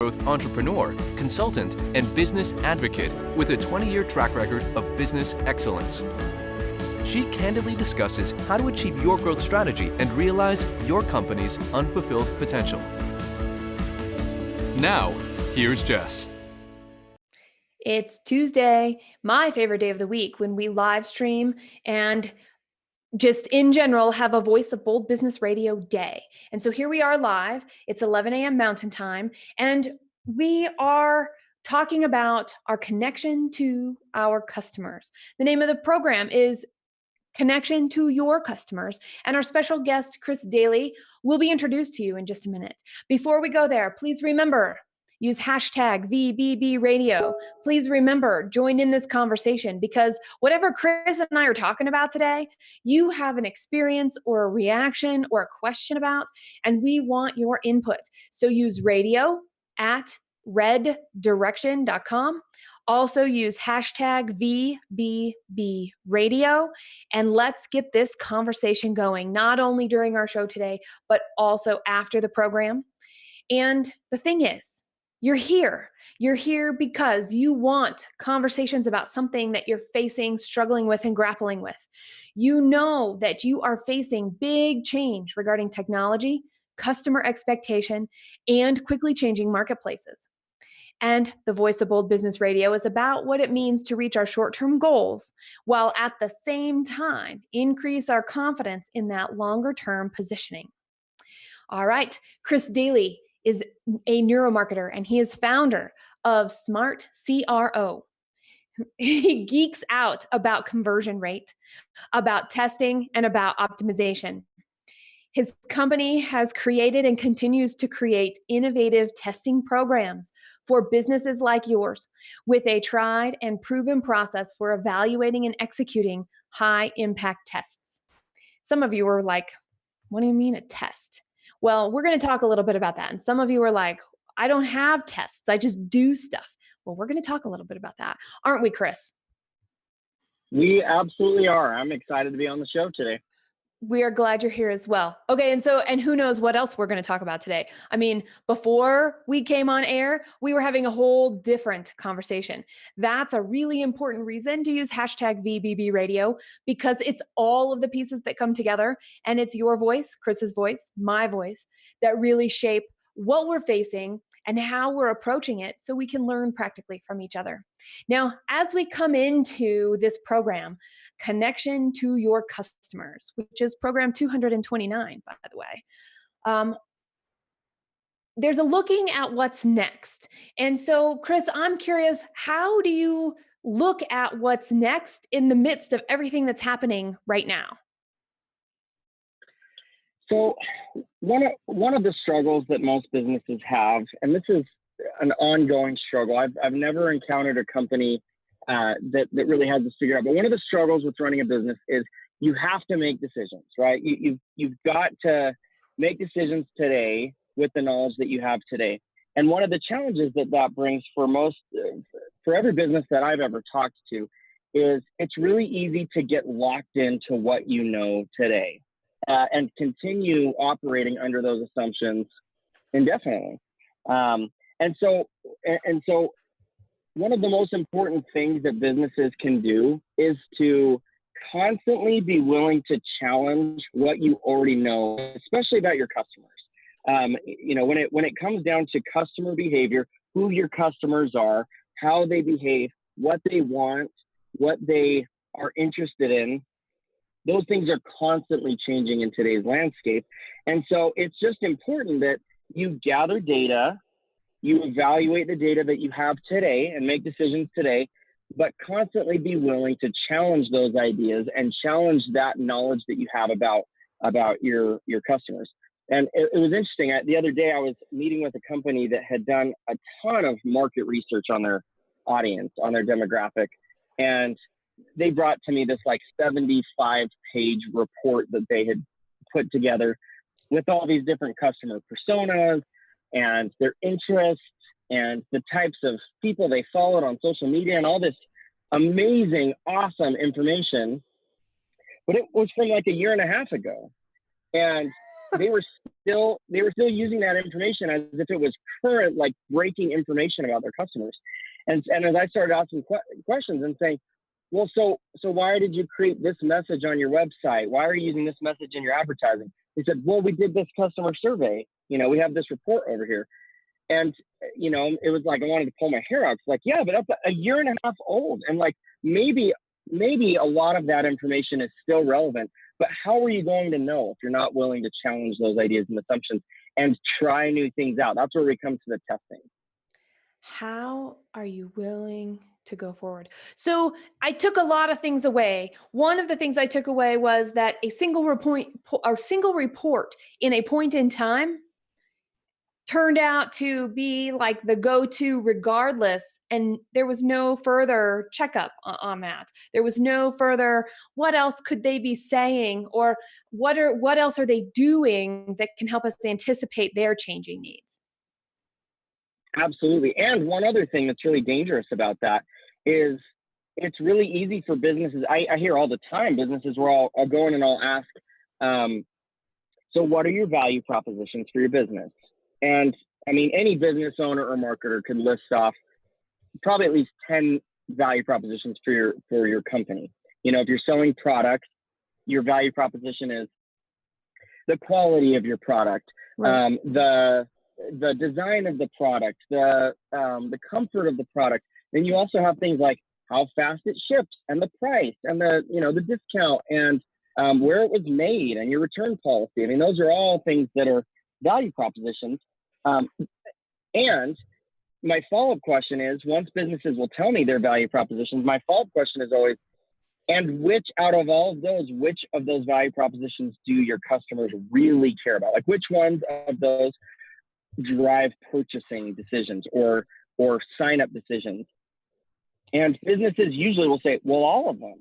high-growth entrepreneur, consultant, and business advocate with a 20-year track record of business excellence. She candidly discusses how to achieve your growth strategy and realize your company's unfulfilled potential. Now, here's Jess. It's Tuesday, my favorite day of the week, when we live stream and just in general have a Voice of Bold Business Radio day. And so here we are live. It's 11 a.m. Mountain Time, and we are talking about our connection to our customers. The name of the program is Connection to Your Customers, and our special guest, Chris Dayley, will be introduced to you in just a minute. Before we go there, please remember, use hashtag VBB Radio. Please remember, join in this conversation, because whatever Chris and I are talking about today, you have an experience or a reaction or a question about, and we want your input. So use radio at reddirection.com. Also use hashtag VBB Radio, and let's get this conversation going, not only during our show today, but also after the program. And the thing is, you're here. You're here because you want conversations about something that you're facing, struggling with, and grappling with. You know that you are facing big change regarding technology, customer expectation, and quickly changing marketplaces. And the Voice of Bold Business Radio is about what it means to reach our short-term goals, while at the same time increase our confidence in that longer-term positioning. All right, Chris Dayley is a neuromarketer, and he is founder of Smart CRO. He geeks out about conversion rate, about testing, and about optimization. His company has created and continues to create innovative testing programs for businesses like yours, with a tried and proven process for evaluating and executing high-impact tests. Some of you are like, what do you mean a test? Well, we're going to talk a little bit about that. And some of you are like, I don't have tests. I just do stuff. Well, we're going to talk a little bit about that. Aren't we, Chris? We absolutely are. I'm excited to be on the show today. We are glad you're here as well. Okay. And who knows what else we're going to talk about today. I mean, before we came on air, we were having a whole different conversation. That's a really important reason to use hashtag VBB Radio, because it's all of the pieces that come together, and it's your voice, Chris's voice, my voice, that really shape what we're facing and how we're approaching it, so we can learn practically from each other. Now, as we come into this program, Connection to Your Customers, which is program 229, by the way, there's a looking at what's next. And so, Chris, I'm curious, how do you look at what's next in the midst of everything that's happening right now? So one of the struggles that most businesses have, and this is an ongoing struggle, I've never encountered a company that really has this figured out, but one of the struggles with running a business is you have to make decisions, right? You've got to make decisions today with the knowledge that you have today. And one of the challenges that brings for every business that I've ever talked to is it's really easy to get locked into what you know today. And continue operating under those assumptions indefinitely. And so one of the most important things that businesses can do is to constantly be willing to challenge what you already know, especially about your customers. When it comes down to customer behavior, who your customers are, how they behave, what they want, what they are interested in, those things are constantly changing in today's landscape. And so it's just important that you gather data, you evaluate the data that you have today and make decisions today, but constantly be willing to challenge those ideas and challenge that knowledge that you have about your customers. And it was interesting. The other day I was meeting with a company that had done a ton of market research on their audience, on their demographic. And they brought to me this 75-page report that they had put together with all these different customer personas and their interests and the types of people they followed on social media and all this amazing, awesome information. But it was from a year and a half ago. And they were still using that information as if it was current, like breaking information about their customers. And as I started asking questions and saying, well, so why did you create this message on your website? Why are you using this message in your advertising? They said, well, we did this customer survey. We have this report over here. And, it was like I wanted to pull my hair out. It's like, yeah, but that's a year and a half old. And like maybe a lot of that information is still relevant. But how are you going to know if you're not willing to challenge those ideas and assumptions and try new things out? That's where we come to the testing. How are you willing to go forward? So I took a lot of things away. One of the things I took away was that a single report in a point in time turned out to be like the go-to regardless. And there was no further checkup on that. There was no further, what else could they be saying? Or what else are they doing that can help us anticipate their changing needs? Absolutely. And one other thing that's really dangerous about that is it's really easy for businesses. I hear all the time, businesses will I'll go in and I'll ask, so what are your value propositions for your business? And I mean, any business owner or marketer could list off probably at least 10 value propositions for your company. If you're selling products, your value proposition is the quality of your product, right. The design of the product, the comfort of the product. Then you also have things like how fast it ships and the price and the discount and where it was made and your return policy. I mean, those are all things that are value propositions. And my follow-up question is, once businesses will tell me their value propositions, my follow-up question is always, and which of those value propositions do your customers really care about? Like which ones of those drive purchasing decisions or sign-up decisions? And businesses usually will say, well, all of them.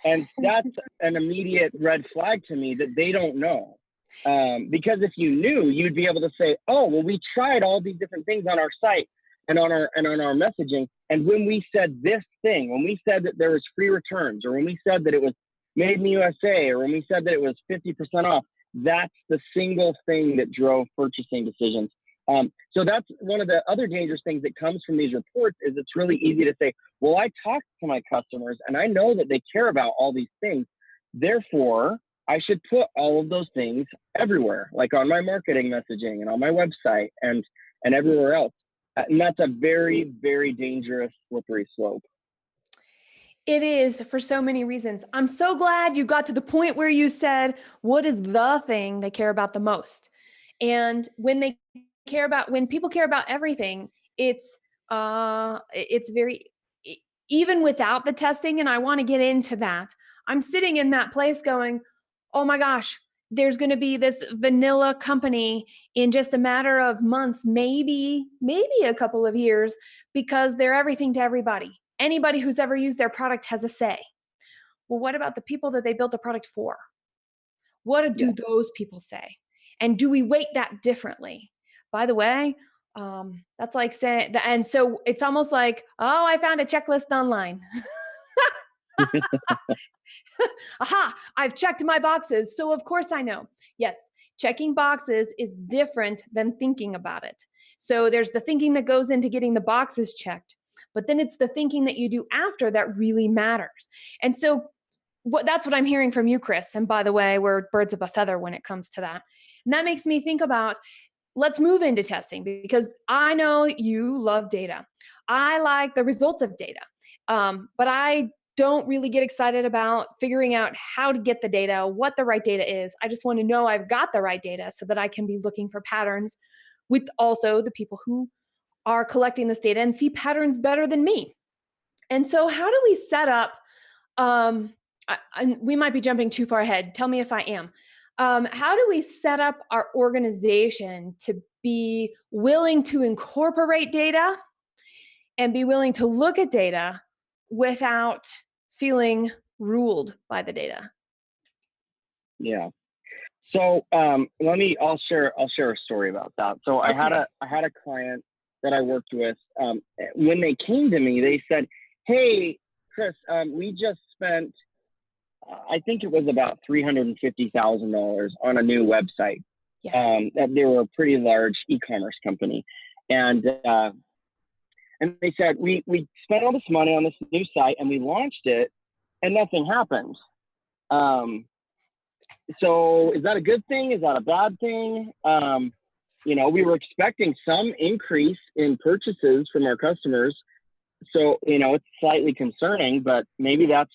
And that's an immediate red flag to me that they don't know. Because if you knew, you'd be able to say, oh, well, we tried all these different things on our site and on our messaging. And when we said this thing, when we said that there was free returns, or when we said that it was made in the USA, or when we said that it was 50% off, that's the single thing that drove purchasing decisions. So that's one of the other dangerous things that comes from these reports is it's really easy to say, well, I talked to my customers and I know that they care about all these things. Therefore, I should put all of those things everywhere, like on my marketing messaging and on my website and everywhere else. And that's a very, very dangerous slippery slope. It is for so many reasons. I'm so glad you got to the point where you said, what is the thing they care about the most? And when people care about everything, it's very, even without the testing, and I want to get into that, I'm sitting in that place going, oh my gosh, there's going to be this vanilla company in just a matter of months, maybe a couple of years, because they're everything to everybody. Anybody who's ever used their product has a say. Well, what about the people that they built the product for? What do those people say? And do we weight that differently? By the way, that's like saying, and so it's almost like, oh, I found a checklist online. Aha, I've checked my boxes. So of course I know. Yes, checking boxes is different than thinking about it. So there's the thinking that goes into getting the boxes checked, but then it's the thinking that you do after that really matters. And so that's what I'm hearing from you, Chris. And by the way, we're birds of a feather when it comes to that. And that makes me think about, let's move into testing, because I know you love data. I like the results of data, but I don't really get excited about figuring out how to get the data, what the right data is. I just want to know I've got the right data so that I can be looking for patterns with also the people who are collecting this data and see patterns better than me. And so how do we set up, we might be jumping too far ahead. Tell me if I am. How do we set up our organization to be willing to incorporate data and be willing to look at data without feeling ruled by the data? Yeah. So I'll share a story about that. So okay. I had a client that I worked with. When they came to me, they said, "Hey, Chris, we just spent I think it was about $350,000 on a new website. Yeah. They were a pretty large e-commerce company. And they said, we spent all this money on this new site and we launched it and nothing happened. So is that a good thing? Is that a bad thing? We were expecting some increase in purchases from our customers. So, it's slightly concerning, but maybe our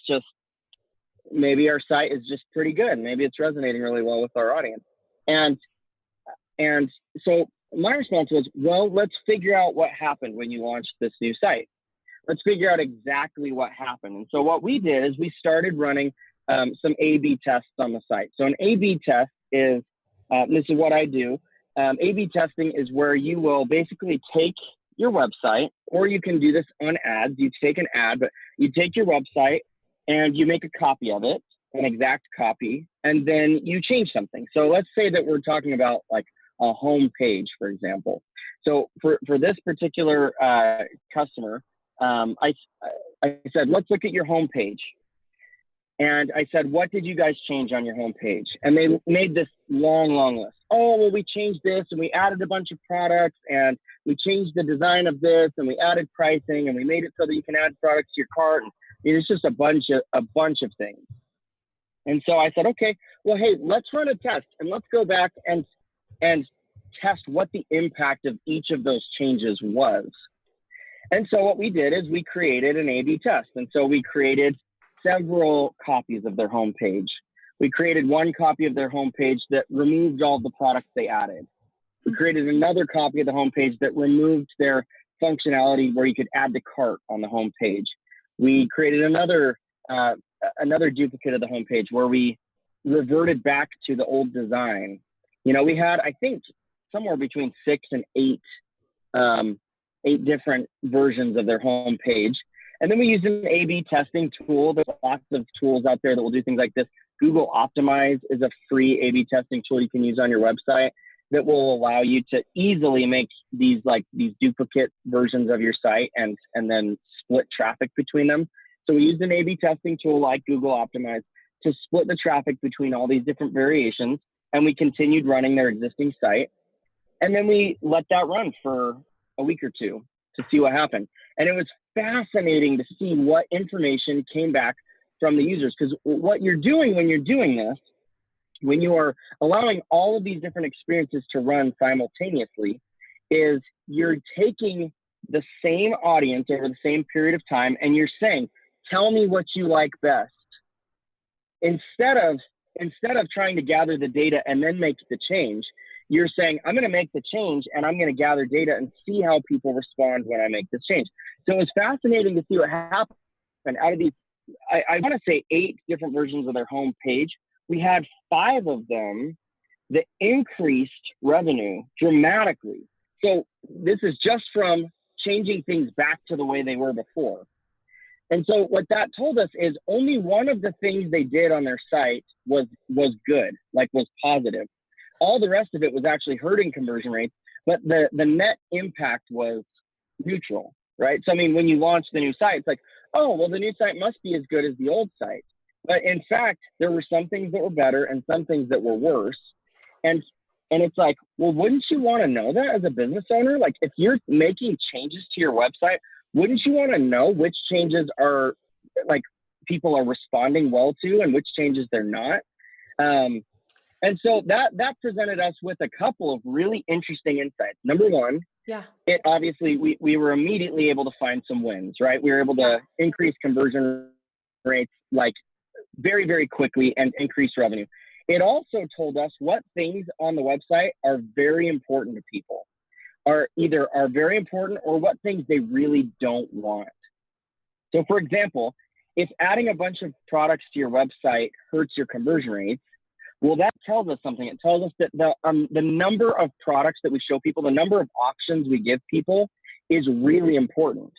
site is just pretty good. Maybe it's resonating really well with our audience. And so my response was, well, let's figure out what happened when you launched this new site. Let's figure out exactly what happened. And so what we did is we started running some A/B tests on the site. So an A/B test is, this is what I do. A/B testing is where you will basically take your website, or you can do this on ads. You take an ad, but you take your website and you make a copy of it, an exact copy, and then you change something. So let's say that we're talking about like a home page, for example. So for this particular customer, I said, let's look at your home page. And I said, what did you guys change on your home page? And they made this long list. Oh, well, we changed this and we added a bunch of products and we changed the design of this and we added pricing and we made it so that you can add products to your cart. And it's just a bunch of things. And so I said, okay, well, hey, let's run a test and let's go back and test what the impact of each of those changes was. And so what we did is we created an A/B test. And so we created several copies of their homepage. We created one copy of their homepage that removed all the products they added. We created another copy of the homepage that removed their functionality where you could add the cart on the homepage. We created another duplicate of the homepage where we reverted back to the old design. We had, I think, somewhere between 6 and 8 different versions of their homepage. And then we used an A/B testing tool. There's lots of tools out there that will do things like this. Google Optimize is a free A/B testing tool you can use on your website that will allow you to easily make these duplicate versions of your site and then split traffic between them. So we used an A/B testing tool like Google Optimize to split the traffic between all these different variations. And we continued running their existing site. And then we let that run for a week or two to see what happened. And it was fascinating to see what information came back from the users. Because what you're doing when you're doing this, when you are allowing all of these different experiences to run simultaneously, is you're taking the same audience over the same period of time and you're saying, tell me what you like best. Instead of trying to gather the data and then make the change, you're saying, I'm going to make the change and I'm going to gather data and see how people respond when I make this change. So it was fascinating to see what happened. Out of these, I want to say 8 different versions of their home page, we had 5 of them that increased revenue dramatically. So this is just from changing things back to the way they were before. And so what that told us is only one of the things they did on their site was good, was positive. All the rest of it was actually hurting conversion rates, but the net impact was neutral, right? So, I mean, when you launch the new site, it's like, oh, well, the new site must be as good as the old site. But in fact, there were some things that were better and some things that were worse. And it's like, well, wouldn't you want to know that as a business owner? Like, if you're making changes to your website, wouldn't you want to know which changes are people are responding well to and which changes they're not? And so that presented us with a couple of really interesting insights. Number one, it obviously, we were immediately able to find some wins, right? We were able to increase conversion rates very, very quickly and increase revenue. It also told us what things on the website are very important to people, are very important, or what things they really don't want. So for example, if adding a bunch of products to your website hurts your conversion rates, well, that tells us something. It tells us that the number of products that we show people, the number of options we give people is really important.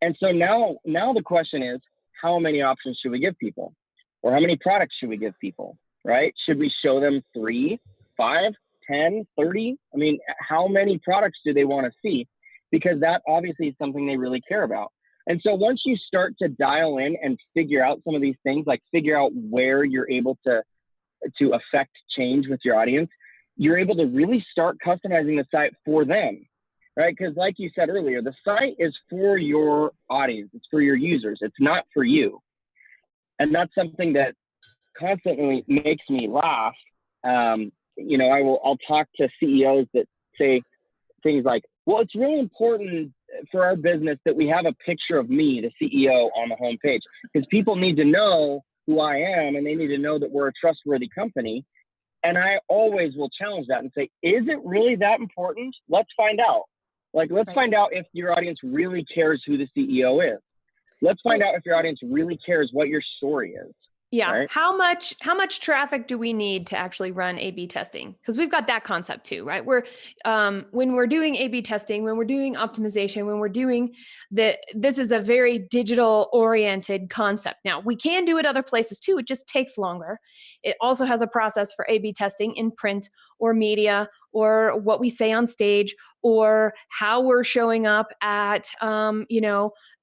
And so now the question is, how many options should we give people? Or how many products should we give people, right? Should we show them 3, 5, 10, 30? I mean, how many products do they want to see? Because that obviously is something they really care about. And so once you start to dial in and figure out some of these things, like figure out where you're able to affect change with your audience, you're able to really start customizing the site for them, right? Because like you said earlier, the site is for your audience. It's for your users. It's not for you. And that's something that constantly makes me laugh. I'll talk to CEOs that say things like, well, it's really important for our business that we have a picture of me, the CEO, on the homepage, because people need to know who I am, and they need to know that we're a trustworthy company. And I always will challenge that and say, is it really that important? Let's find out. Let's find out if your audience really cares who the CEO is. Let's find out if your audience really cares what your story is. Yeah. Right? How much traffic do we need to actually run A/B testing? Because we've got that concept too, right? When we're doing A/B testing, when we're doing optimization, when we're doing this is a very digital oriented concept. Now we can do it other places too. It just takes longer. It also has a process for A/B testing in print or media, or what we say on stage, or how we're showing up at,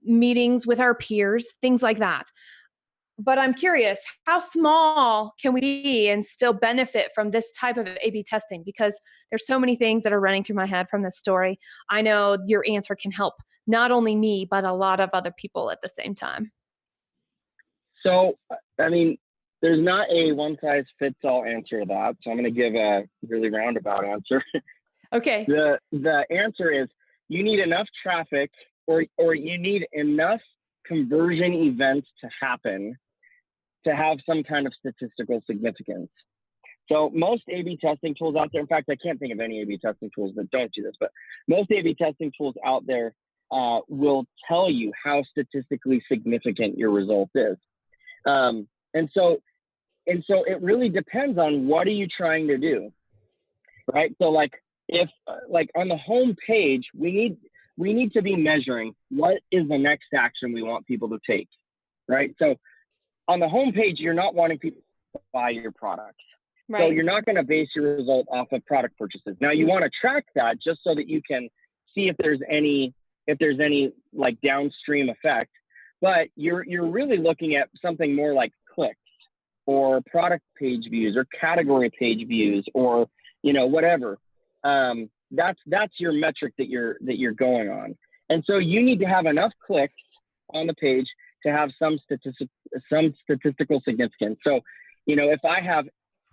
meetings with our peers, things like that. But I'm curious, how small can we be and still benefit from this type of A/B testing? Because there's so many things that are running through my head from this story. I know your answer can help not only me, but a lot of other people at the same time. So, there's not a one-size-fits-all answer to that. So I'm going to give a really roundabout answer. Okay. The answer is you need enough traffic, or you need enough conversion events to happen to have some kind of statistical significance. So most A/B testing tools out there, in fact, I can't think of any A/B testing tools that don't do this, but most A/B testing tools out there will tell you how statistically significant your result is. And so it really depends on what are you trying to do, right? So if on the home page, we need to be measuring what is the next action we want people to take, right? So on the homepage, you're not wanting people to buy your products. Right. So you're not going to base your result off of product purchases. Now you want to track that just so that you can see if there's any like downstream effect, but you're really looking at something more like clicks or product page views or category page views or, whatever. That's your metric that you're going on. And so you need to have enough clicks on the page to have some statistical significance. So, if I have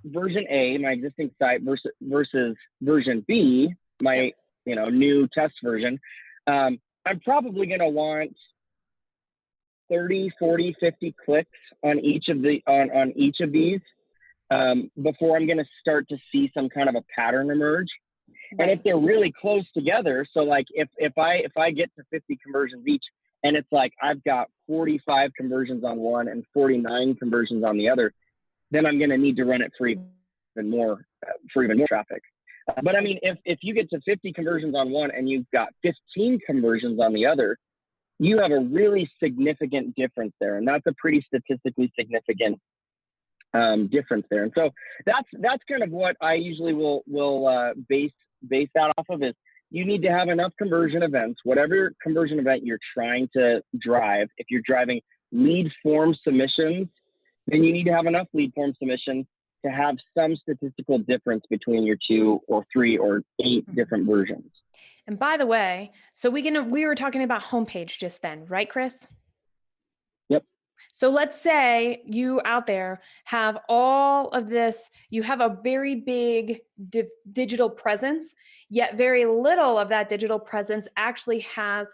version A, my existing site versus version B, my new test version, I'm probably going to want 30, 40, 50 clicks on each of these before I'm going to start to see some kind of a pattern emerge. And if they're really close together, so like if I get to 50 conversions each, and it's like I've got 45 conversions on one and 49 conversions on the other, then I'm going to need to run it for even more traffic. But if you get to 50 conversions on one and you've got 15 conversions on the other, you have a really significant difference there, and that's a pretty statistically significant difference there. And so that's kind of what I usually will base that off of. Is you need to have enough conversion events, whatever conversion event you're trying to drive. If you're driving lead form submissions, then you need to have enough lead form submissions to have some statistical difference between your 2 or 3 or 8 different versions. And by the way, so we were talking about homepage just then, right, Chris? Yep. So let's say you out there have all of this, you have a very big digital presence, yet very little of that digital presence actually has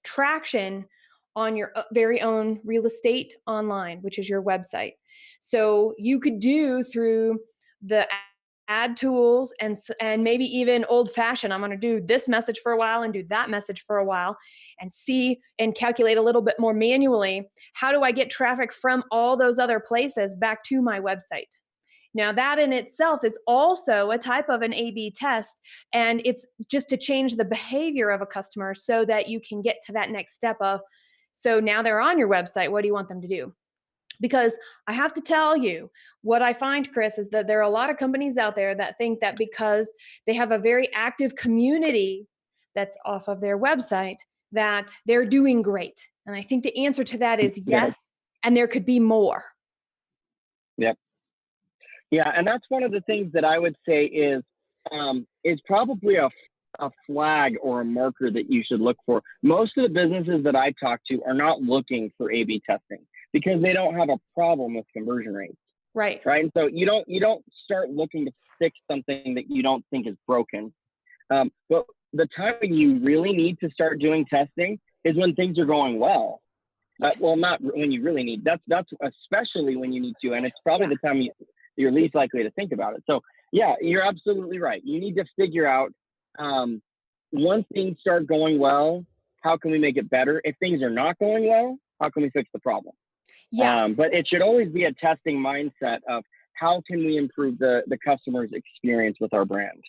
traction on your very own real estate online, which is your website. So you could do through the ad tools and maybe even old fashioned, I'm going to do this message for a while and do that message for a while and see and calculate a little bit more manually. How do I get traffic from all those other places back to my website? Now that in itself is also a type of an A/B test, and it's just to change the behavior of a customer so that you can get to that next step of, so now they're on your website, what do you want them to do? Because I have to tell you, what I find, Chris, is that there are a lot of companies out there that think that because they have a very active community that's off of their website, that they're doing great? And I think the answer to that is Yeah. yes, and there could be more. Yep. Yeah, and that's one of the things that I would say is probably a flag or a marker that you should look for. Most of the businesses that I talk to are not looking for A/B testing because they don't have a problem with conversion rates. Right. Right. And so you don't start looking to fix something that you don't think is broken. But the time when you really need to start doing testing is when things are going well. Yes. Well, not when you really need. That's especially when you need to, and it's probably the time you're least likely to think about it. So yeah, you're absolutely right. You need to figure out once things start going well, how can we make it better? If things are not going well, how can we fix the problem? Yeah. But it should always be a testing mindset of how can we improve the customer's experience with our brand.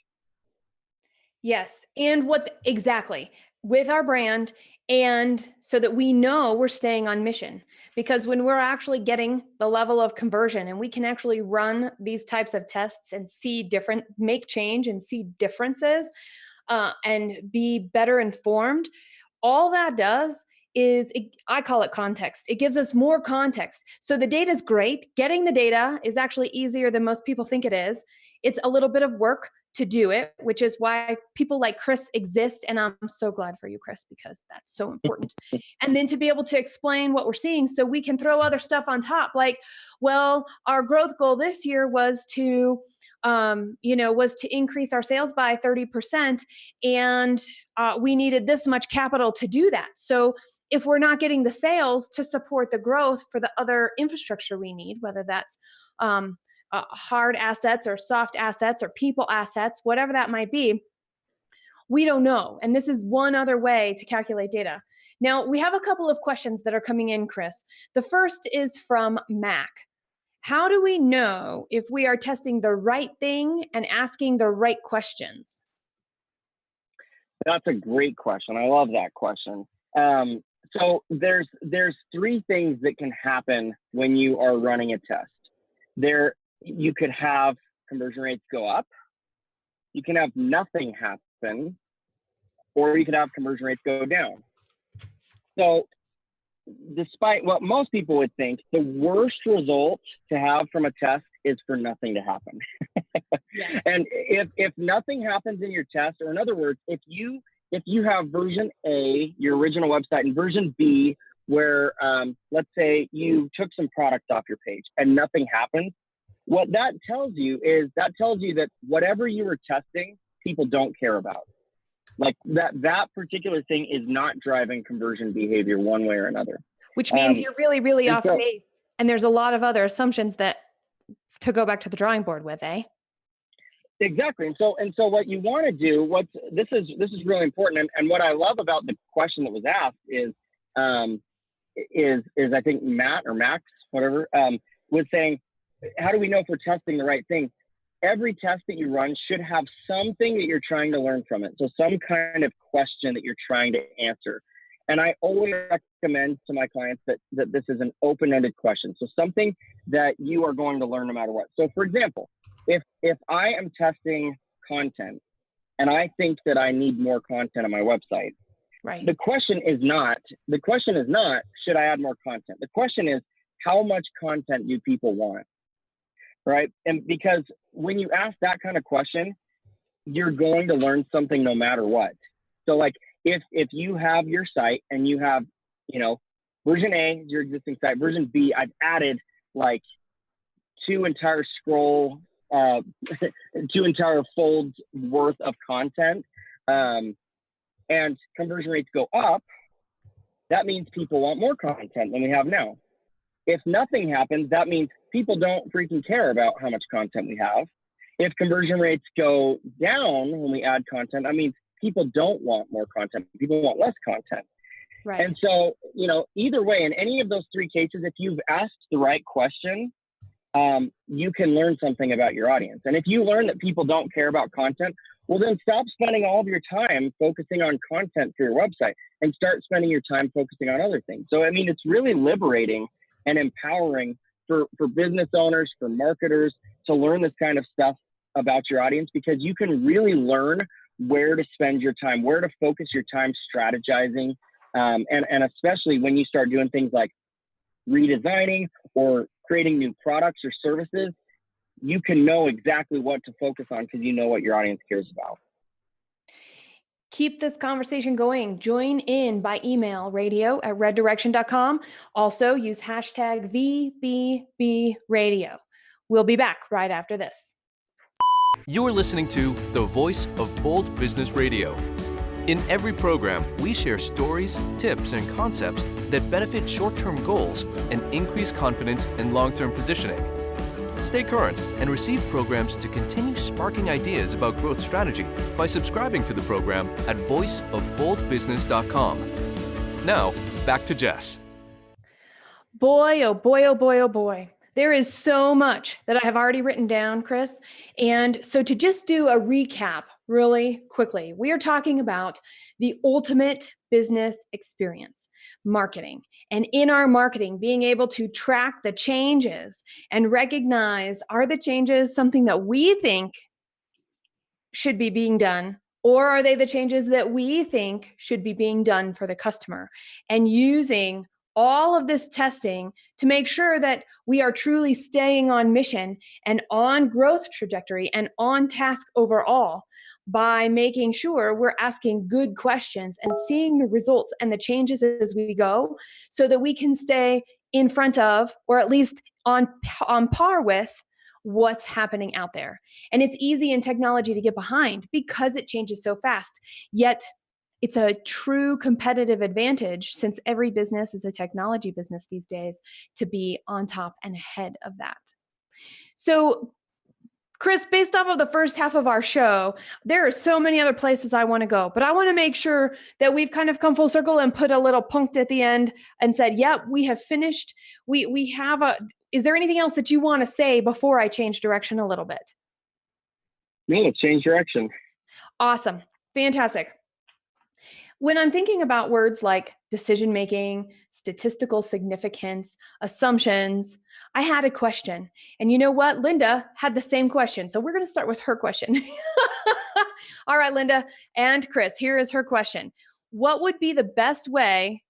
Yes. And exactly with our brand, and so that we know we're staying on mission, because when we're actually getting the level of conversion and we can actually run these types of tests and make change and see differences and be better informed, all that does is, I call it context. It gives us more context. So the data is great. Getting the data is actually easier than most people think it is. It's a little bit of work to do it, which is why people like Chris exist. And I'm so glad for you, Chris, because that's so important. And then to be able to explain what we're seeing so we can throw other stuff on top, like, well, our growth goal this year was to increase our sales by 30%. And we needed this much capital to do that. So if we're not getting the sales to support the growth for the other infrastructure we need, whether that's hard assets or soft assets or people assets, whatever that might be, we don't know. And this is one other way to calculate data. Now, we have a couple of questions that are coming in, Chris. The first is from Mac. How do we know if we are testing the right thing and asking the right questions? That's a great question. I love that question. So there's three things that can happen when you are running a test. You could have conversion rates go up, you can have nothing happen, or you could have conversion rates go down. So despite what most people would think, the worst result to have from a test is for nothing to happen. Yes. And if nothing happens in your test, or in other words, if you have version A, your original website, and version B, where let's say you took some products off your page and nothing happens, what that tells you that whatever you were testing, people don't care about. Like that particular thing is not driving conversion behavior one way or another. Which means you're really, really off base. And there's a lot of other assumptions that to go back to the drawing board with, eh? Exactly. And so what you want to do, this is really important. And what I love about the question that was asked is I think Matt or Max, whatever, was saying, how do we know if we're testing the right thing? Every test that you run should have something that you're trying to learn from it. So some kind of question that you're trying to answer. And I always recommend to my clients that this is an open-ended question. So something that you are going to learn no matter what. So for example, if I am testing content and I think that I need more content on my website, right. The question is not, should I add more content? The question is, how much content do people want? Right? And because when you ask that kind of question, you're going to learn something no matter what. So like if you have your site and you have, version A is your existing site, version B, I've added like two entire folds worth of content, and conversion rates go up, that means people want more content than we have now. If nothing happens, that means people don't freaking care about how much content we have. If conversion rates go down when we add content, that means people don't want more content. People want less content. Right. And so, either way, in any of those three cases, if you've asked the right question, you can learn something about your audience. And if you learn that people don't care about content, well, then stop spending all of your time focusing on content for your website and start spending your time focusing on other things. So, it's really liberating and empowering for business owners, for marketers to learn this kind of stuff about your audience, because you can really learn where to spend your time, where to focus your time strategizing And especially when you start doing things like redesigning or creating new products or services, you can know exactly what to focus on because you know what your audience cares about. Keep this conversation going. Join in by email, radio@reddirection.com. Also use hashtag VBBRadio. We'll be back right after this. You're listening to the voice of Bold Business Radio. In every program, we share stories, tips, and concepts that benefit short-term goals and increase confidence in long-term positioning. Stay current and receive programs to continue sparking ideas about growth strategy by subscribing to the program at voiceofboldbusiness.com. Now, back to Jess. Boy, oh boy, oh boy, oh boy. There is so much that I have already written down, Chris. And so to just do a recap really quickly, we are talking about the ultimate business experience, marketing. And in our marketing, being able to track the changes and recognize, are the changes something that we think should be being done? Or are they the changes that we think should be being done for the customer? And using all of this testing to make sure that we are truly staying on mission and on growth trajectory and on task overall by making sure we're asking good questions and seeing the results and the changes as we go so that we can stay in front of, or at least on par with, what's happening out there. And it's easy in technology to get behind because it changes so fast. Yet it's a true competitive advantage, since every business is a technology business these days, to be on top and ahead of that. So, Chris, based off of the first half of our show, there are so many other places I want to go, but I want to make sure that we've kind of come full circle and put a little punct at the end and said, yep, we have finished. We have is there anything else that you want to say before I change direction a little bit? No, change direction. Awesome. Fantastic. When I'm thinking about words like decision-making, statistical significance, assumptions, I had a question. And you know what? Linda had the same question. So we're going to start with her question. All right, Linda and Chris, here is her question. What would be the best way?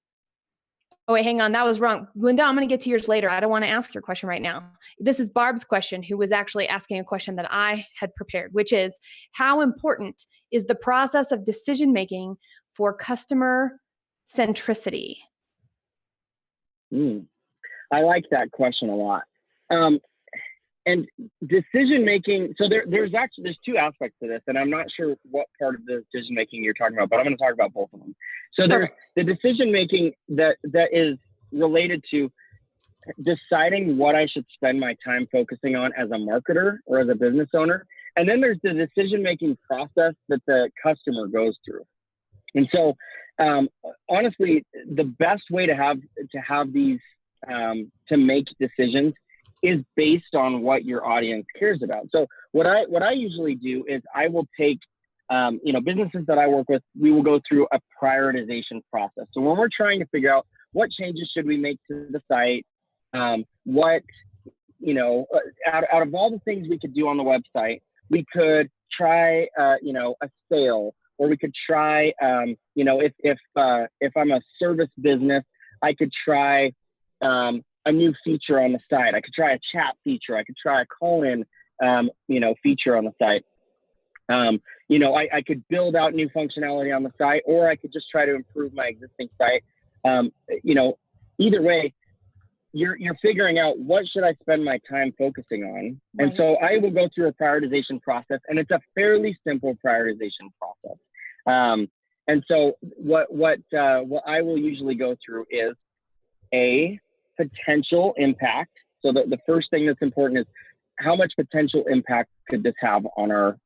Oh, wait, hang on. That was wrong. Linda, I'm going to get to yours later. I don't want to ask your question right now. This is Barb's question, who was actually asking a question that I had prepared, which is, how important is the process of decision-making for customer centricity? I like that question a lot. And decision making. So there's two aspects to this, and I'm not sure what part of the decision making you're talking about, but I'm going to talk about both of them. So there's the decision making that is related to deciding what I should spend my time focusing on as a marketer or as a business owner, and then there's the decision making process that the customer goes through. And so, honestly, the best way to have these to make decisions is based on what your audience cares about. So what I usually do is I will take businesses that I work with, we will go through a prioritization process. So when we're trying to figure out what changes should we make to the site, out of all the things we could do on the website, we could try a sale. Or we could try, if I'm a service business, I could try a new feature on the site. I could try a chat feature. I could try a call-in, feature on the site. I could build out new functionality on the site, or I could just try to improve my existing site. Either way, you're figuring out what should I spend my time focusing on. And so I will go through a prioritization process, and it's a fairly simple prioritization process. And so what I will usually go through is a potential impact. So the first thing that's important is, how much potential impact could this have on our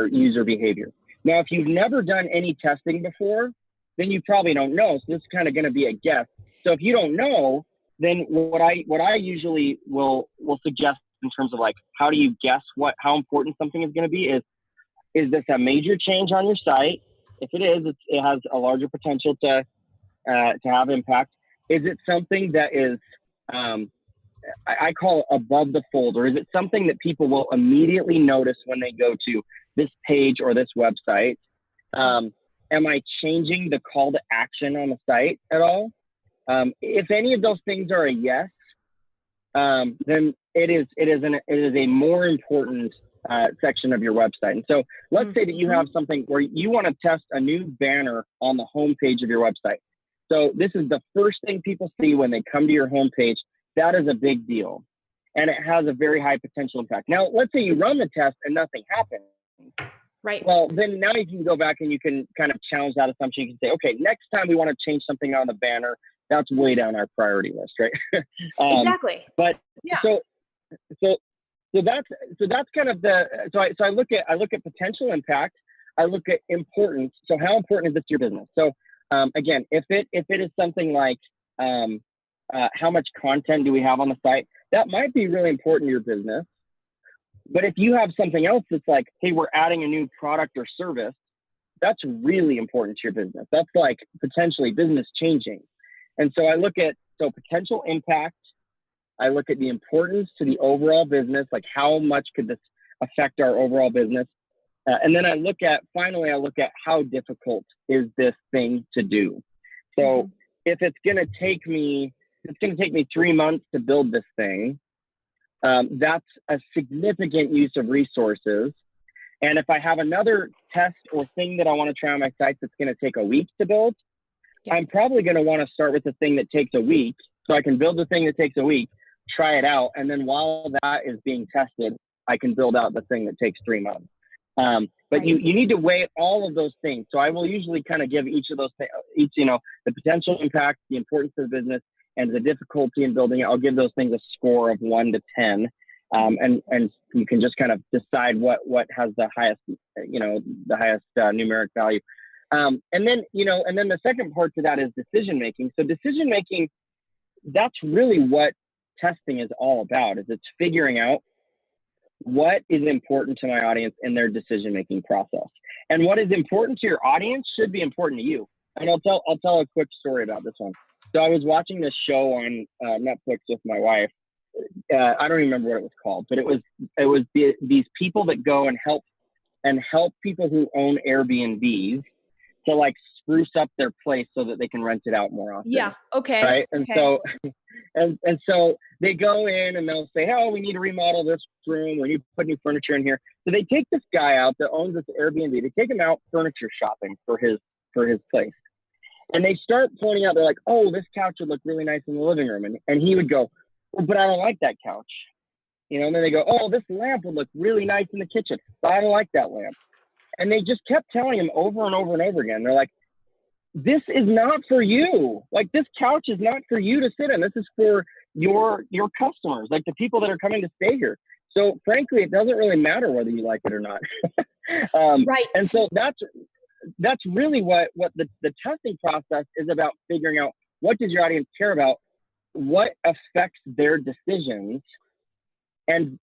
user behavior? Now, if you've never done any testing before, then you probably don't know. So this is kind of going to be a guess. So if you don't know, then what I usually will suggest in terms of like, how do you guess how important something is going to be is this a major change on your site? If it is, it has a larger potential to have impact. Is it something that is, I call it above the fold, or is it something that people will immediately notice when they go to this page or this website? Am I changing the call to action on the site at all? If any of those things are a yes, then it is a more important section of your website. And so let's say that you have something where you want to test a new banner on the home page of your website. So this is the first thing people see when they come to your home page. That is a big deal. And it has a very high potential impact. Now, let's say you run the test and nothing happens. Right. Well, then now you can go back and you can kind of challenge that assumption. You can say, okay, next time we want to change something on the banner, that's way down our priority list, right? Exactly. But yeah. So that's kind of so I look at potential impact. I look at importance. So how important is this to your business? So again, if it is something like how much content do we have on the site, that might be really important to your business. But if you have something else that's like, hey, we're adding a new product or service, that's really important to your business. That's like potentially business changing. And so I look at potential impact. I look at the importance to the overall business, like how much could this affect our overall business? And then I look at how difficult is this thing to do? So if it's going to take me 3 months to build this thing, that's a significant use of resources. And if I have another test or thing that I want to try on my site that's going to take a week to build, I'm probably going to want to start with the thing that takes a week, so I can build the thing that takes a week, try it out, and then while that is being tested, I can build out the thing that takes 3 months. But you need to weigh all of those things. So I will usually kind of give each of those things, the potential impact, the importance of the business, and the difficulty in building it. I'll give those things a score of 1 to 10. And you can just kind of decide what has the highest, numeric value. And then the second part to that is decision making. So decision making, that's really what testing is all about. Is it's figuring out what is important to my audience in their decision making process, and what is important to your audience should be important to you. And I'll tell a quick story about this one. So I was watching this show on Netflix with my wife. I don't even remember what it was called, but it was these people that go and help people who own Airbnbs to like spruce up their place so that they can rent it out more often. Yeah. Okay. Right. And so, and so they go in and they'll say, oh, we need to remodel this room. We need to put new furniture in here. So they take this guy out that owns this Airbnb. They take him out furniture shopping for his place. And they start pointing out, they're like, oh, this couch would look really nice in the living room. And he would go, well, but I don't like that couch. And then they go, oh, this lamp would look really nice in the kitchen, but I don't like that lamp. And they just kept telling him over and over and over again. They're like, this is not for you. Like, this couch is not for you to sit in. This is for your customers, like the people that are coming to stay here. So frankly, it doesn't really matter whether you like it or not. Right. And so that's really what the testing process is about, figuring out what does your audience care about, what affects their decisions, and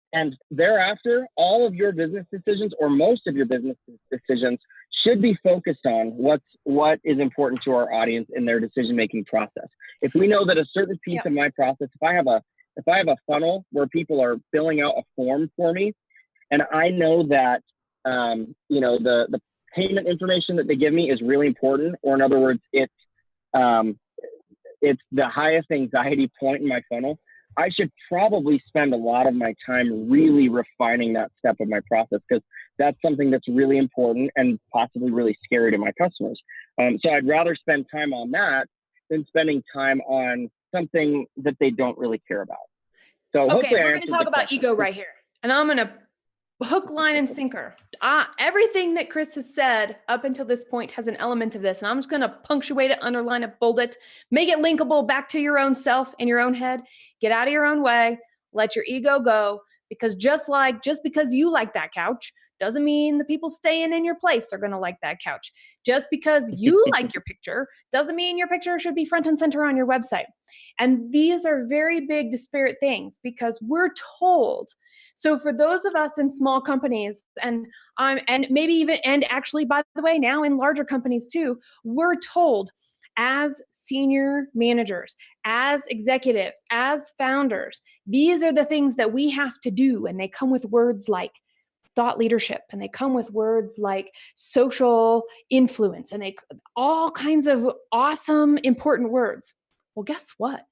thereafter, all of your business decisions, or most of your business decisions, should be focused on what is important to our audience in their decision-making process. If we know that a certain piece of my process, if I have a funnel where people are filling out a form for me, and I know that the payment information that they give me is really important, or in other words, it's the highest anxiety point in my funnel, I should probably spend a lot of my time really refining that step of my process, because that's something that's really important and possibly really scary to my customers. So I'd rather spend time on that than spending time on something that they don't really care about. So okay, we're going to talk about ego right here. And I'm going to hook, line, and sinker. Everything that Chris has said up until this point has an element of this. And I'm just going to punctuate it, underline it, bold it, make it linkable back to your own self in your own head. Get out of your own way. Let your ego go. Because just because you like that couch doesn't mean the people staying in your place are going to like that couch. Just because you like your picture doesn't mean your picture should be front and center on your website. And these are very big disparate things, because we're told. So for those of us in small companies, and maybe even, and actually, by the way, now in larger companies too, we're told as senior managers, as executives, as founders, these are the things that we have to do. And they come with words like thought leadership, and they come with words like social influence, and all kinds of awesome, important words. Well, guess what?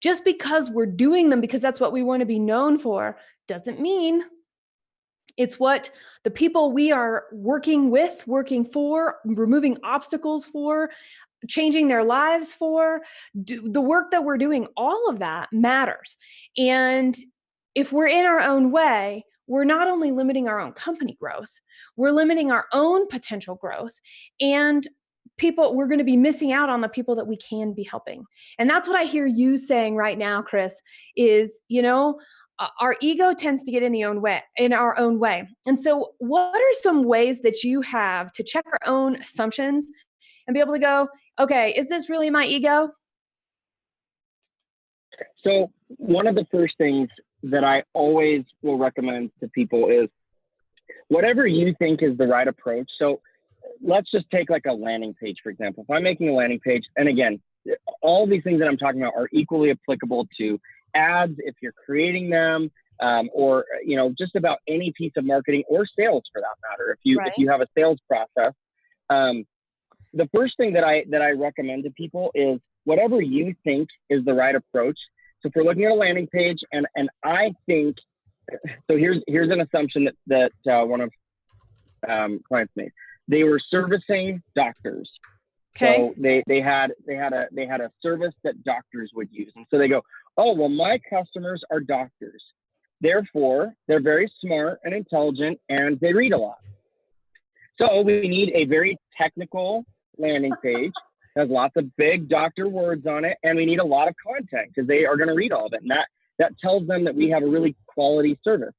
Just because we're doing them because that's what we want to be known for doesn't mean it's what the people we are working with, working for, removing obstacles for, changing their lives for, the work that we're doing, all of that matters. And if we're in our own way, we're not only limiting our own company growth, we're limiting our own potential growth, and we're going to be missing out on the people that we can be helping. And that's what I hear you saying right now, Chris, is, our ego tends to get in our own way. And so what are some ways that you have to check our own assumptions and be able to go, okay, is this really my ego? So one of the first things that I always will recommend to people is whatever you think is the right approach. So let's just take like a landing page, for example. If I'm making a landing page, and again, all these things that I'm talking about are equally applicable to ads if you're creating them, or just about any piece of marketing or sales for that matter. If you have a sales process, the first thing that I recommend to people is whatever you think is the right approach. So if we're looking at a landing page, and I think, so here's an assumption that one of clients made. They were servicing doctors. Okay. So they had a service that doctors would use, and so they go, oh well, my customers are doctors, therefore they're very smart and intelligent and they read a lot. So we need a very technical landing page that has lots of big doctor words on it, and we need a lot of content because they are going to read all of it, and that tells them that we have a really quality service.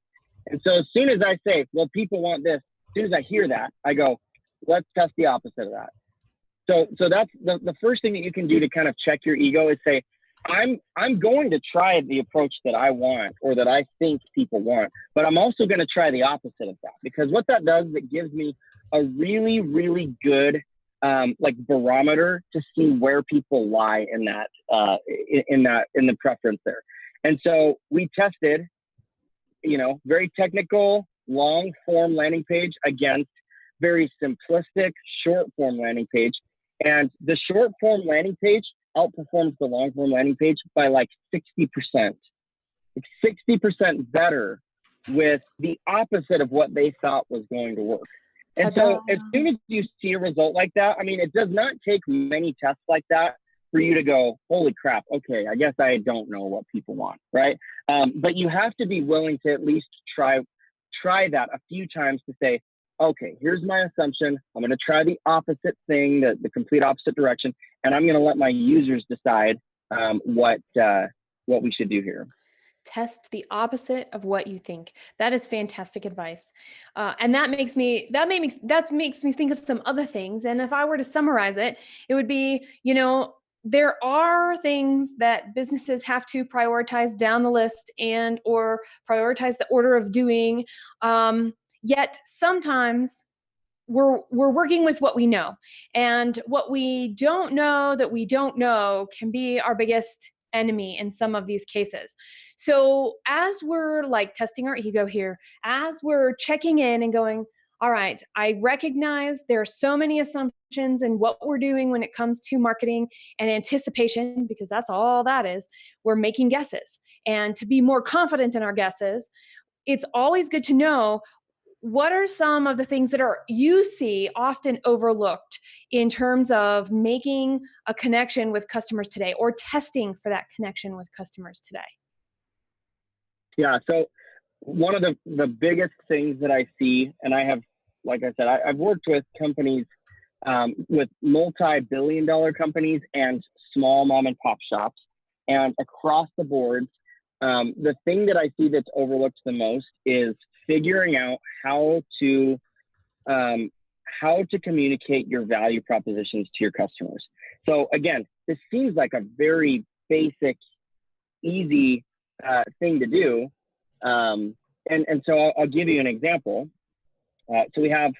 And so as soon as I say, well, people want this, as soon as I hear that, I go, let's test the opposite of that. So that's the first thing that you can do to kind of check your ego is say, I'm going to try the approach that I want or that I think people want, but I'm also going to try the opposite of that, because what that does is it gives me a really, really good barometer to see where people lie in the preference there. And so we tested, very technical, long form landing page against very simplistic short form landing page. And the short form landing page outperforms the long form landing page by like 60%. It's 60% better with the opposite of what they thought was going to work. And so as soon as you see a result like that, I mean, it does not take many tests like that for you to go, holy crap, okay, I guess I don't know what people want, right? But you have to be willing to at least try that a few times to say, okay, here's my assumption. I'm going to try the opposite thing, the complete opposite direction, and I'm going to let my users decide what we should do here. Test the opposite of what you think. That is fantastic advice, and that makes me think of some other things. And if I were to summarize it, it would be, there are things that businesses have to prioritize down the list and or prioritize the order of doing. Yet sometimes we're working with what we know, and what we don't know that we don't know can be our biggest enemy in some of these cases. So as we're like testing our ego here, as we're checking in and going, all right, I recognize there are so many assumptions in what we're doing when it comes to marketing and anticipation, because that's all that is. We're making guesses. And to be more confident in our guesses, it's always good to know what are some of the things that you see often overlooked in terms of making a connection with customers today or testing for that connection with customers today? Yeah. So one of the biggest things that I see, and I have, like I said, I've worked with companies, with multi-billion-dollar companies and small mom and pop shops, and across the board, the thing that I see that's overlooked the most is figuring out how to communicate your value propositions to your customers. So again, this seems like a very basic, easy thing to do. And so I'll give you an example. So we have,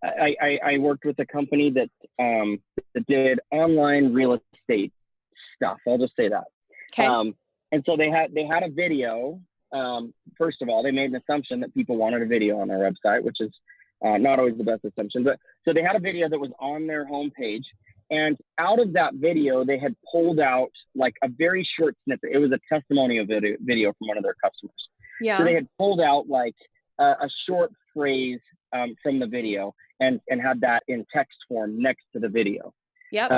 I worked with a company that did online real estate stuff. I'll just say that. Okay. And so they had a video first of all, they made an assumption that people wanted a video on their website, which is not always the best assumption. But so they had a video that was on their homepage, and out of that video, they had pulled out like a very short snippet. It was a testimonial video from one of their customers. Yeah. So they had pulled out like a short phrase from the video and had that in text form next to the video. Yep.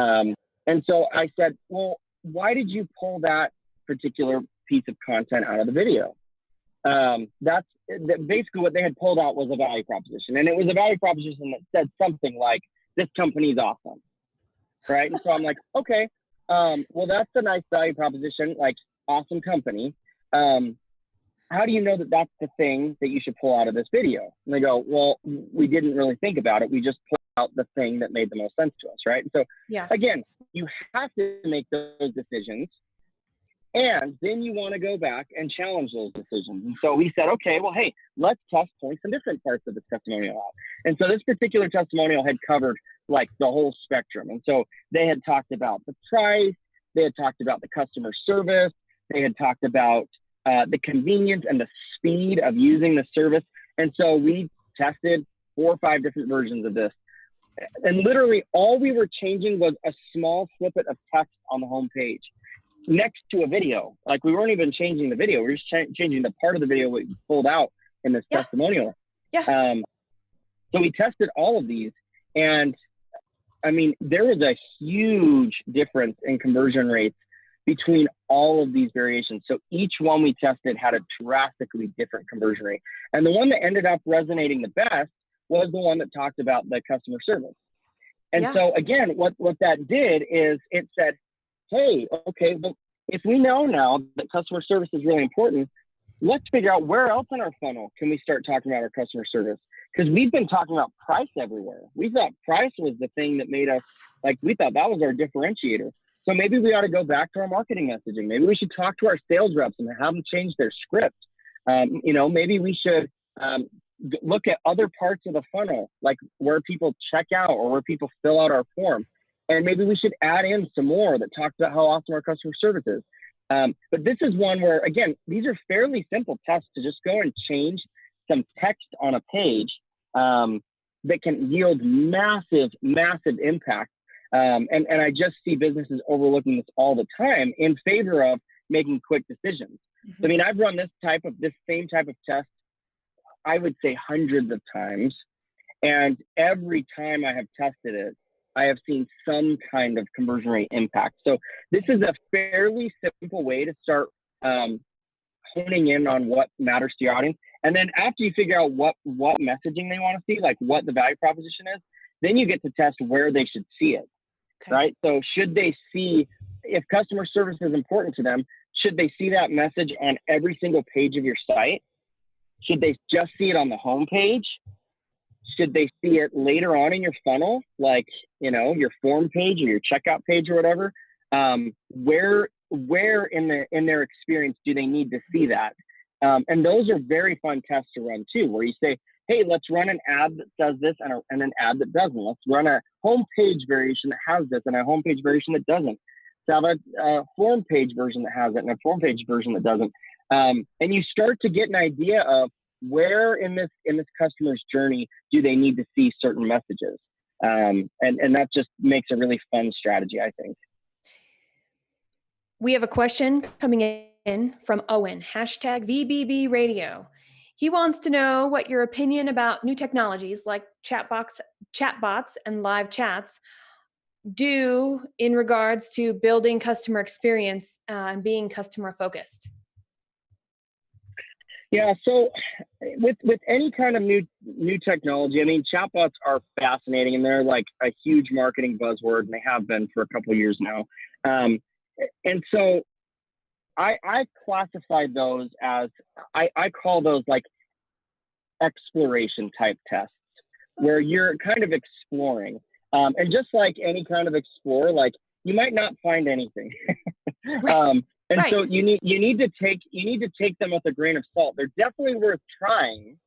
And so I said, well, why did you pull that particular piece of content out of the video? That's basically what they had pulled out was a value proposition. And it was a value proposition that said something like, this company's awesome, right? And so I'm like, okay, well, that's a nice value proposition, like awesome company. How do you know that that's the thing that you should pull out of this video? And they go, well, we didn't really think about it. We just pulled out the thing that made the most sense to us, right? And so again, you have to make those decisions. And then you want to go back and challenge those decisions. And so we said, okay, well, hey, let's test points in different parts of this testimonial out. And so this particular testimonial had covered like the whole spectrum. And so they had talked about the price, they had talked about the customer service, they had talked about the convenience and the speed of using the service. And so we tested 4 or 5 different versions of this. And literally all we were changing was a small snippet of text on the home page next to a video. Like we weren't even changing the video. We were just changing the part of the video we pulled out in this testimonial. Yeah. So we tested all of these, and I mean, there was a huge difference in conversion rates between all of these variations. So each one we tested had a drastically different conversion rate. And the one that ended up resonating the best was the one that talked about the customer service. And so again, what that did is it said, hey, okay, but if we know now that customer service is really important, let's figure out where else in our funnel can we start talking about our customer service? Because we've been talking about price everywhere. We thought price was the thing that made us, like, we thought that was our differentiator. So maybe we ought to go back to our marketing messaging. Maybe we should talk to our sales reps and have them change their script. Maybe we should look at other parts of the funnel, like where people check out or where people fill out our form. And maybe we should add in some more that talks about how awesome our customer service is. But this is one where, again, these are fairly simple tests to just go and change some text on a page that can yield massive, massive impact. And I just see businesses overlooking this all the time in favor of making quick decisions. Mm-hmm. I mean, I've run this same type of test, I would say hundreds of times. And every time I have tested it, I have seen some kind of conversion rate impact. So this is a fairly simple way to start honing in on what matters to your audience. And then after you figure out what messaging they want to see, like what the value proposition is, then you get to test where they should see it, right? So should they see, if customer service is important to them, should they see that message on every single page of your site? Should they just see it on the home page? Should they see it later on in your funnel, like, your form page or your checkout page or whatever? Where in their experience do they need to see that? And those are very fun tests to run too, where you say, hey, let's run an ad that does this and an ad that doesn't. Let's run a home page variation that has this and a home page variation that doesn't. Let's have a form page version that has it and a form page version that doesn't. And you start to get an idea of where in this customer's journey do they need to see certain messages. And that just makes a really fun strategy, I think. We have a question coming in from Owen, #VBB Radio. He wants to know what your opinion about new technologies like chatbots and live chats do in regards to building customer experience and being customer focused. Yeah, so with any kind of new technology, I mean, chatbots are fascinating and they're like a huge marketing buzzword, and they have been for a couple of years now. And so I classify those as, I call those like exploration type tests, where you're kind of exploring. And just like any kind of explore, like you might not find anything. So you need to take them with a grain of salt. They're definitely worth trying.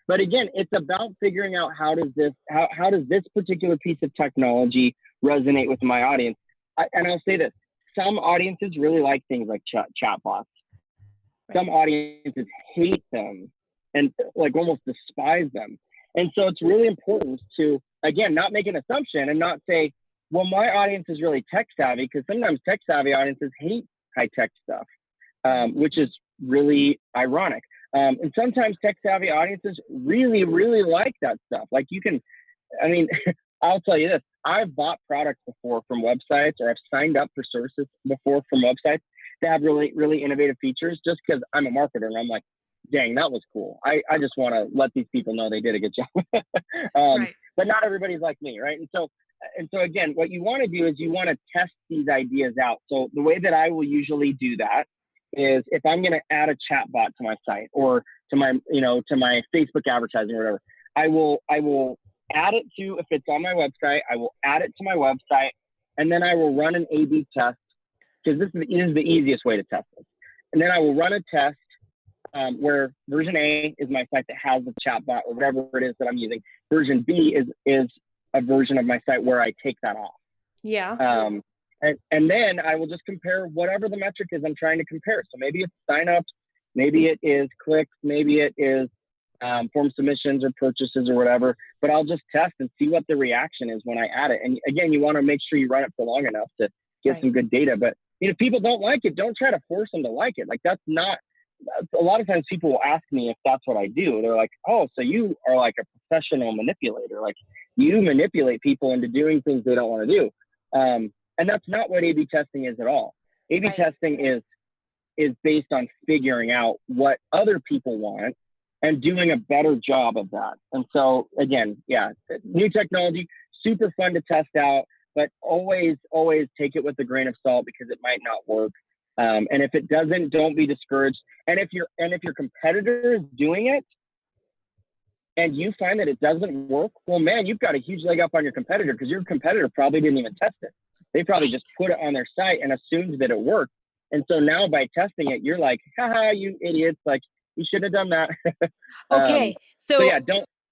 But again, it's about figuring out how does this particular piece of technology resonate with my audience. And I'll say this, some audiences really like things like chatbots. Some audiences hate them and like almost despise them. And so it's really important to, again, not make an assumption and not say, well, my audience is really tech savvy, because sometimes tech savvy audiences hate high tech stuff, which is really ironic. And sometimes tech savvy audiences really, really like that stuff. Like you can, I mean, I'll tell you this, I've bought products before from websites, or I've signed up for services before from websites that have really, really innovative features, just because I'm a marketer and I'm like, dang, that was cool. I just want to let these people know they did a good job. Right. But not everybody's like me, right? And so again, what you want to do is you want to test these ideas out. So the way that I will usually do that is, if I'm going to add a chat bot to my site or to my, to my Facebook advertising or whatever, I will add it to, if it's on my website, I will add it to my website, and then I will run an A/B test, because this is the easiest way to test this. And then I will run a test where version A is my site that has the chatbot or whatever it is that I'm using. Version B is a version of my site where I take that off. Yeah. And then I will just compare whatever the metric is I'm trying to compare. So maybe it's signups, maybe it is clicks, maybe it is form submissions or purchases or whatever. But I'll just test and see what the reaction is when I add it. And again, you want to make sure you run it for long enough to get some good data. But if people don't like it, don't try to force them to like it. Like that's not. A lot of times people will ask me if that's what I do. They're like, oh, so you are like a professional manipulator. Like you manipulate people into doing things they don't want to do. And that's not what A/B testing is at all. A/B testing is based on figuring out what other people want and doing a better job of that. And so again, new technology, super fun to test out, but always take it with a grain of salt, because it might not work. And if it doesn't, don't be discouraged. And if your competitor is doing it and you find that it doesn't work, well, man, you've got a huge leg up on your competitor, because your competitor probably didn't even test it. They probably just put it on their site and assumed that it worked. And so now by testing it, you're like, haha, you idiots, like you should have done that. Okay. So yeah,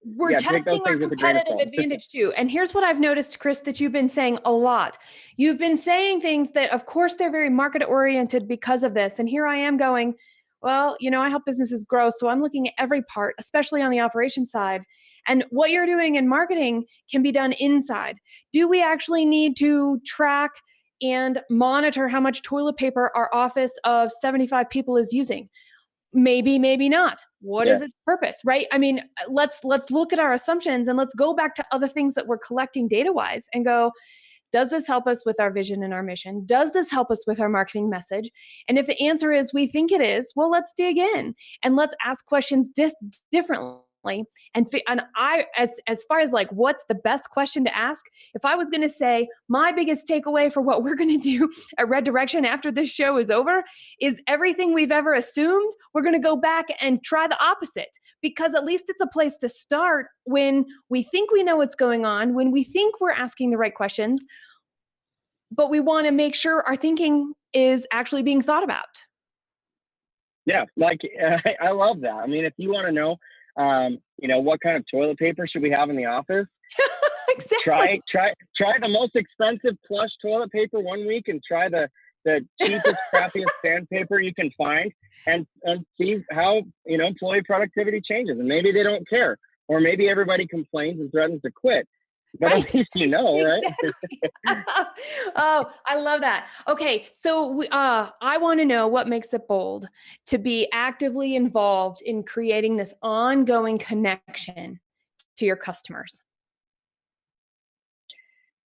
we're testing our competitive advantage too. And here's what I've noticed, Chris, that you've been saying a lot. You've been saying things that, of course, they're very market oriented because of this. And here I am going, well, I help businesses grow. So I'm looking at every part, especially on the operations side. And what you're doing in marketing can be done inside. Do we actually need to track and monitor how much toilet paper our office of 75 people is using? Maybe, maybe not. What is its purpose, right? I mean, let's look at our assumptions and let's go back to other things that we're collecting data-wise and go, does this help us with our vision and our mission? Does this help us with our marketing message? And if the answer is we think it is, well, let's dig in and let's ask questions differently. And I, as far as like, what's the best question to ask? If I was going to say my biggest takeaway for what we're going to do at Red Direction after this show is over is everything we've ever assumed, we're going to go back and try the opposite, because at least it's a place to start when we think we know what's going on, when we think we're asking the right questions, but we want to make sure our thinking is actually being thought about. Yeah, like I love that. I mean, if you want to know, what kind of toilet paper should we have in the office? Exactly. Try the most expensive plush toilet paper one week, and try the cheapest, crappiest sandpaper you can find, and see how employee productivity changes. And maybe they don't care, or maybe everybody complains and threatens to quit. But at least right? Oh, I love that. Okay, so I want to know what makes it bold to be actively involved in creating this ongoing connection to your customers.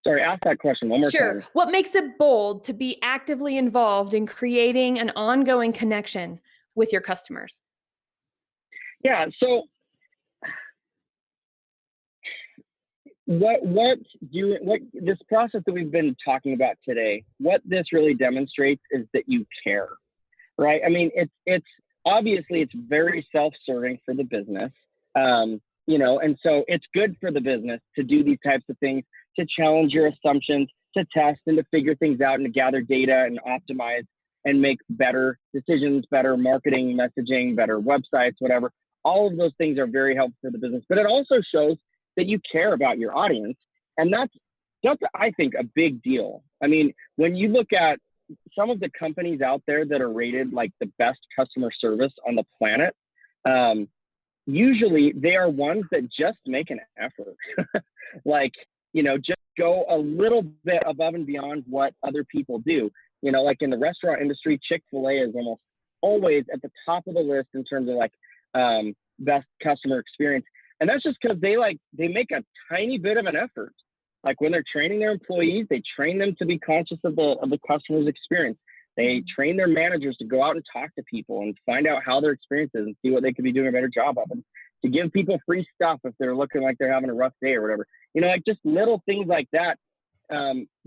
Sorry, ask that question one more time. Sure. What makes it bold to be actively involved in creating an ongoing connection with your customers? Yeah, so what this process that we've been talking about today, what this really demonstrates is that you care, right? I mean, it's obviously it's very self-serving for the business, and so it's good for the business to do these types of things, to challenge your assumptions, to test and to figure things out and to gather data and optimize and make better decisions, better marketing, messaging, better websites, whatever. All of those things are very helpful for the business, but it also shows that you care about your audience. And that's I think, a big deal. I mean, when you look at some of the companies out there that are rated like the best customer service on the planet, usually they are ones that just make an effort. Like, just go a little bit above and beyond what other people do. Like in the restaurant industry, Chick-fil-A is almost always at the top of the list in terms of like best customer experience. And that's just because they make a tiny bit of an effort. Like when they're training their employees, they train them to be conscious of the customer's experience. They train their managers to go out and talk to people and find out how their experience is and see what they could be doing a better job of, and to give people free stuff if they're looking like they're having a rough day or whatever. Like just little things like that,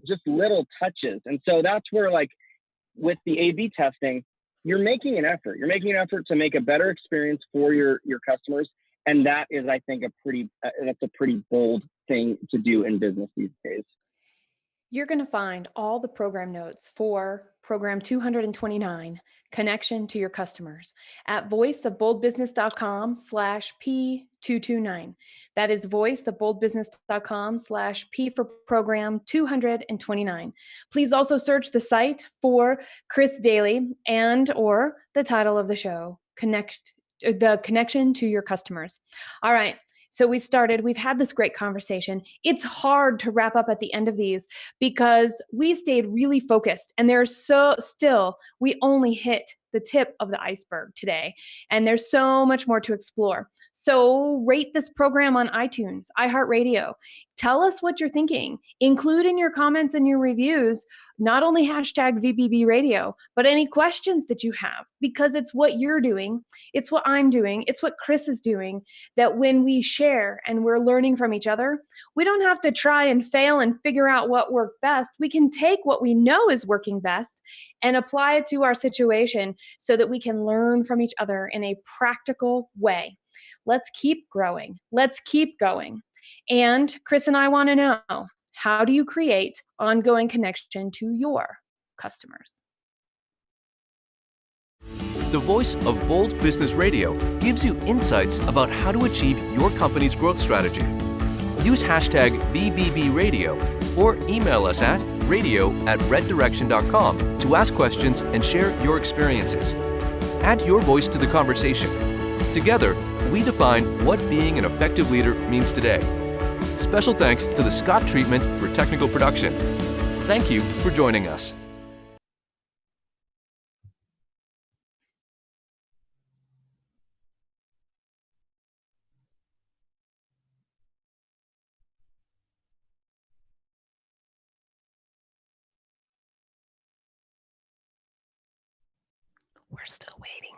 just little touches. And so that's where, like, with the A/B testing, you're making an effort. You're making an effort to make a better experience for your customers. And that is, I think, that's a pretty bold thing to do in business these days. You're going to find all the program notes for program 229, Connection to Your Customers, at voiceofboldbusiness.com/P229. That is voiceofboldbusiness.com/P for program 229. Please also search the site for Chris Dayley or the title of the show, the Connection to Your Customers. All right. So we've had this great conversation. It's hard to wrap up at the end of these because we stayed really focused, and we only hit the tip of the iceberg today. And there's so much more to explore. So rate this program on iTunes, iHeartRadio. Tell us what you're thinking. Include in your comments and your reviews, not only #VBB radio, but any questions that you have, because it's what you're doing. It's what I'm doing. It's what Chris is doing, that when we share and we're learning from each other, we don't have to try and fail and figure out what worked best. We can take what we know is working best and apply it to our situation so that we can learn from each other in a practical way. Let's keep growing. Let's keep going. And Chris and I want to know, how do you create ongoing connection to your customers? The Voice of Bold Business Radio gives you insights about how to achieve your company's growth strategy. Use #VBB Radio or email us at radio@reddirection.com to ask questions and share your experiences. Add your voice to the conversation. Together, we define what being an effective leader means today. Special thanks to the Scott Treatment for technical production. Thank you for joining us. We're still waiting.